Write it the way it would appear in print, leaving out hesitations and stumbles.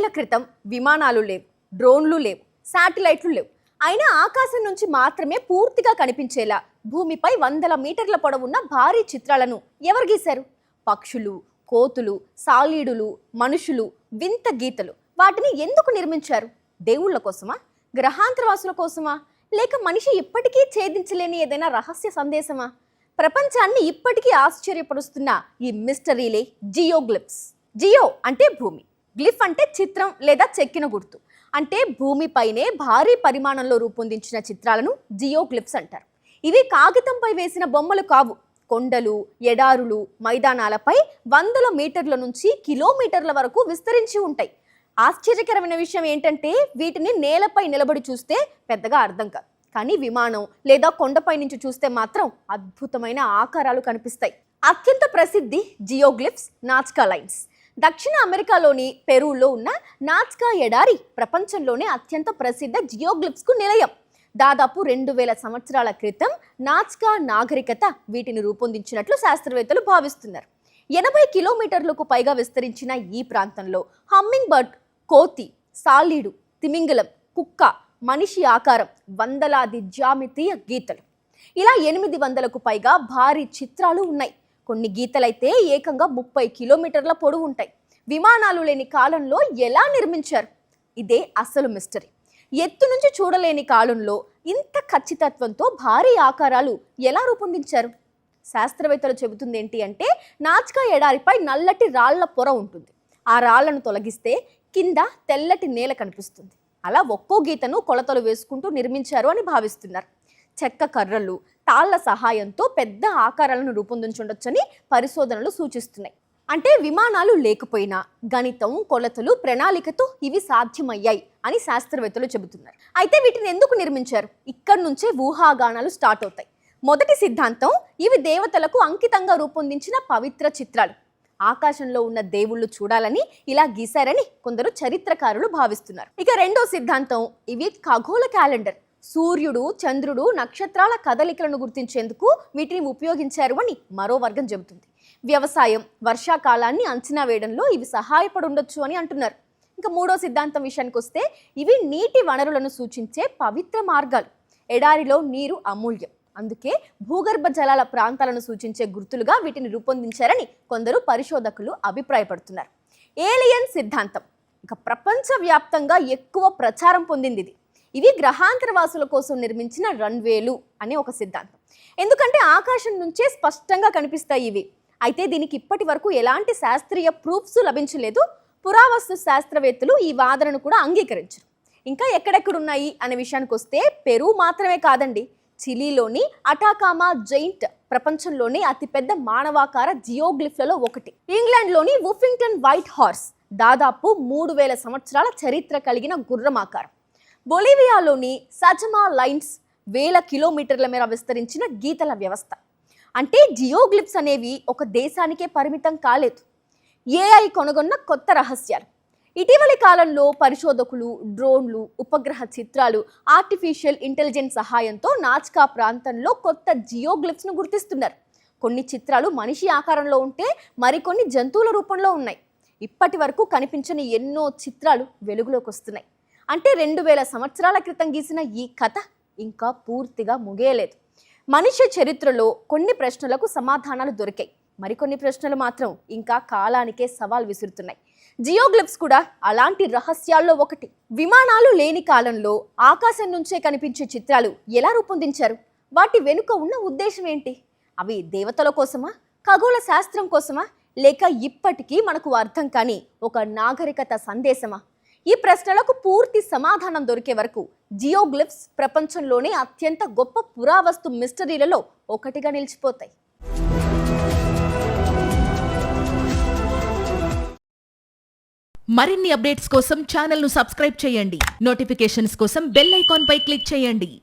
ఏళ్ల క్రితం విమానాలు లేవు, డ్రోన్లు లేవు, శాటిలైట్లు లేవు. అయినా ఆకాశం నుంచి మాత్రమే పూర్తిగా కనిపించేలా భూమిపై వందల మీటర్ల పొడవున్న భారీ చిత్రాలను ఎవరు గీశారు? పక్షులు, కోతులు, సాలీడులు, మనుషులు, వింత గీతలు. వాటిని ఎందుకు నిర్మించారు? దేవుళ్ళ కోసమా? గ్రహాంతరవాసుల కోసమా? లేక మనిషి ఇప్పటికీ ఛేదించలేని ఏదైనా రహస్య సందేశమా? ప్రపంచాన్ని ఇప్పటికీ ఆశ్చర్యపరుస్తున్న ఈ మిస్టరీలే జియోగ్లిఫ్స్. జియో అంటే భూమి, గ్లిఫ్ అంటే చిత్రం లేదా చెక్కిన గుర్తు. అంటే భూమిపైనే భారీ పరిమాణంలో రూపొందించిన చిత్రాలను జియోగ్లిఫ్స్ అంటారు. ఇవి కాగితంపై వేసిన బొమ్మలు కావు. కొండలు, ఎడారులు, మైదానాలపై వందల మీటర్ల నుంచి కిలోమీటర్ల వరకు విస్తరించి ఉంటాయి. ఆశ్చర్యకరమైన విషయం ఏంటంటే వీటిని నేలపై నిలబడి చూస్తే పెద్దగా అర్థం కాదు, కానీ విమానం లేదా కొండపై నుంచి చూస్తే మాత్రం అద్భుతమైన ఆకారాలు కనిపిస్తాయి. అత్యంత ప్రసిద్ధి జియోగ్లిఫ్స్ నాజ్కా లైన్స్. దక్షిణ అమెరికాలోని పెరూలో ఉన్న నాజ్కా ఎడారి ప్రపంచంలోనే అత్యంత ప్రసిద్ధ జియోగ్లిఫ్స్కు నిలయం. దాదాపు 2000 సంవత్సరాల క్రితం నాజ్కా నాగరికత వీటిని రూపొందించినట్లు శాస్త్రవేత్తలు భావిస్తున్నారు. 80 కిలోమీటర్లకు పైగా విస్తరించిన ఈ ప్రాంతంలో హమ్మింగ్ బర్డ్, కోతి, సాలీడు, తిమింగలం, కుక్క, మనిషి ఆకారం, వందలాది జ్యామితీయ గీతలు, ఇలా 800కు పైగా భారీ చిత్రాలు ఉన్నాయి. కొన్ని గీతలైతే ఏకంగా 30 కిలోమీటర్ల పొడవు ఉంటాయి. విమానాలు లేని కాలంలో ఎలా నిర్మించారు? ఇదే అసలు మిస్టరీ. ఎత్తు నుంచి చూడలేని కాలంలో ఇంత ఖచ్చితత్వంతో భారీ ఆకారాలు ఎలా రూపొందించారు? శాస్త్రవేత్తలు చెబుతుంది ఏంటి అంటే నాజ్కా ఎడారిపై నల్లటి రాళ్ల పొర ఉంటుంది. ఆ రాళ్లను తొలగిస్తే కింద తెల్లటి నేల కనిపిస్తుంది. అలా ఒక్కో గీతను కొలతలు వేసుకుంటూ నిర్మించారు అని భావిస్తున్నారు. చెక్క కర్రలు, తాళ్ల సహాయంతో పెద్ద ఆకారాలను రూపొందించుండొచ్చని పరిశోధనలు సూచిస్తున్నాయి. అంటే విమానాలు లేకపోయినా గణితం, కొలతలు, ప్రణాళికతో ఇవి సాధ్యమయ్యాయి అని శాస్త్రవేత్తలు చెబుతున్నారు. అయితే వీటిని ఎందుకు నిర్మించారు? ఇక్కడి నుంచే ఊహాగానాలు స్టార్ట్ అవుతాయి. మొదటి సిద్ధాంతం, ఇవి దేవతలకు అంకితంగా రూపొందించిన పవిత్ర చిత్రాలు. ఆకాశంలో ఉన్న దేవుళ్ళు చూడాలని ఇలా గీశారని కొందరు చరిత్రకారులు భావిస్తున్నారు. ఇక రెండో సిద్ధాంతం, ఇవి ఖగోళ క్యాలెండర్. సూర్యుడు, చంద్రుడు, నక్షత్రాల కదలికలను గుర్తించేందుకు వీటిని ఉపయోగించారు అని మరో వర్గం చెబుతుంది. వ్యవసాయం, వర్షాకాలాన్ని అంచనా వేయడంలో ఇవి సహాయపడి ఉండొచ్చు అని అంటున్నారు. ఇంకా మూడో సిద్ధాంతం విషయానికి వస్తే ఇవి నీటి వనరులను సూచించే పవిత్ర మార్గాలు. ఎడారిలో నీరు అమూల్యం, అందుకే భూగర్భ జలాల ప్రాంతాలను సూచించే గుర్తులుగా వీటిని రూపొందించారని కొందరు పరిశోధకులు అభిప్రాయపడుతున్నారు. ఏలియన్ సిద్ధాంతం ఇక ప్రపంచవ్యాప్తంగా ఎక్కువ ప్రచారం పొందింది. ఇవి గ్రహాంతరవాసుల కోసం నిర్మించిన రన్వేలు అనే ఒక సిద్ధాంతం. ఎందుకంటే ఆకాశం నుంచే స్పష్టంగా కనిపిస్తాయి ఇవి. అయితే దీనికి ఇప్పటి వరకు ఎలాంటి శాస్త్రీయ ప్రూఫ్స్ లభించలేదు. పురావస్తు శాస్త్రవేత్తలు ఈ వాదనను కూడా అంగీకరించరు. ఇంకా ఎక్కడెక్కడున్నాయి అనే విషయానికి వస్తే పెరూ మాత్రమే కాదండి, చిలీలోని అటాకామా జైంట్ ప్రపంచంలోని అతిపెద్ద మానవాకార జియోగ్లిఫ్లలో ఒకటి. ఇంగ్లాండ్లోని వుఫింగ్టన్ వైట్ హార్స్ దాదాపు 3000 సంవత్సరాల చరిత్ర కలిగిన గుర్రమాకారం. బొలివియాలోని సజమా లైన్స్ 1000 కిలోమీటర్ల మేర విస్తరించిన గీతల వ్యవస్థ. అంటే జియోగ్లిఫ్స్ అనేవి ఒక దేశానికే పరిమితం కాలేదు. ఏఐ కనుగొన్న కొత్త రహస్యాలు. ఇటీవలి కాలంలో పరిశోధకులు డ్రోన్లు, ఉపగ్రహ చిత్రాలు, ఆర్టిఫిషియల్ ఇంటెలిజెన్స్ సహాయంతో నాజ్కా ప్రాంతంలో కొత్త జియోగ్లిఫ్స్ను గుర్తిస్తున్నారు. కొన్ని చిత్రాలు మనిషి ఆకారంలో ఉంటే మరికొన్ని జంతువుల రూపంలో ఉన్నాయి. ఇప్పటి వరకు కనిపించని ఎన్నో చిత్రాలు వెలుగులోకి వస్తున్నాయి. అంటే 2000 సంవత్సరాల క్రితం గీసిన ఈ కథ ఇంకా పూర్తిగా ముగియలేదు. మనిషి చరిత్రలో కొన్ని ప్రశ్నలకు సమాధానాలు దొరికాయి, మరికొన్ని ప్రశ్నలు మాత్రం ఇంకా కాలానికే సవాల్ విసురుతున్నాయి. జియోగ్లిఫ్స్ కూడా అలాంటి రహస్యాల్లో ఒకటి. విమానాలు లేని కాలంలో ఆకాశం నుంచే కనిపించే చిత్రాలు ఎలా రూపొందించారు? వాటి వెనుక ఉన్న ఉద్దేశం ఏంటి? అవి దేవతల కోసమా, ఖగోళ శాస్త్రం కోసమా, లేక ఇప్పటికీ మనకు అర్థం కాని ఒక నాగరికత సందేశమా? ఈ ప్రశ్నలకు పూర్తి సమాధానం దొరికే వరకు జియోగ్లిఫ్స్ ప్రపంచంలోనే అత్యంత గొప్ప పురావస్తు మిస్టరీలలో ఒకటిగా నిలిచిపోతాయి. మరిన్ని అప్డేట్స్ కోసం ఛానల్ ను సబ్స్క్రైబ్ చేయండి. నోటిఫికేషన్స్ కోసం బెల్ ఐకాన్ పై క్లిక్ చేయండి.